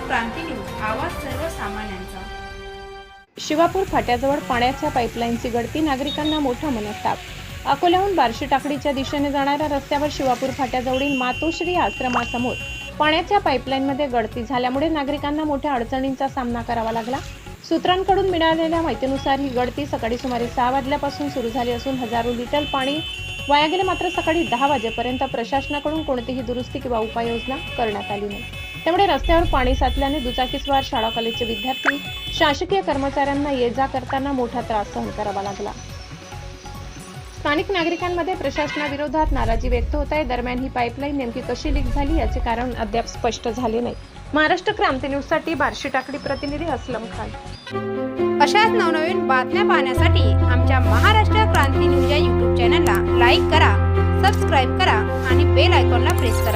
क्रांती news, आवाज सर्वसामान्यांचा। शिवापूर फाट्याजवळ पाण्याच्या पाईपलाईनची गळती, नागरिकांना मोठा मनस्ताप। अकोल्याहून बार्शी टाकडीच्या दिशेने जाणाऱ्या रस्त्यावर शिवापूर फाट्याजवळील मातोश्री आश्रमासमोर पाण्याच्या पाईपलाईनमध्ये गळती झाल्यामुळे नागरिकांना मोठ्या अडचणींचा सामना करावा लागला। सूत्रांकडून मिळालेल्या माहितीनुसार ही गळती सकाळी सुमारे 6 वाजल्यापासून सुरू झाली असून हजारो लिटर पाणी वाया गेले। मात्र सकाळी 10 वाजेपर्यंत प्रशासनाकडून कोणतीही दुरुस्ती किंवा उपाययोजना करण्यात आली नाही। त्यामुळे रस्त्यावर पाणी साचल्याने दुचाकीस्वार, शाळा कॉलेजचे विद्यार्थी, शासकीय कर्मचाऱ्यांना ये-जा करताना मोठा त्रास सहन करावा लागला। स्थानिक नागरिकांमध्ये प्रशासनाविरोधात नाराजी व्यक्त होत आहे। दरम्यान ही पाईपलाईन नेमकी कशी लीक झाली याचे कारण अद्याप स्पष्ट झाले नाही। महाराष्ट्र क्रांती न्यूजसाठी बार्शी टाकडी प्रतिनिधी असलम खान। अशाच नवनवीन बातम्या पाहण्यासाठी आमच्या महाराष्ट्र क्रांती न्यूज या YouTube चॅनलला लाईक करा, सबस्क्राईब करा आणि बेल आयकॉनला प्रेस करा।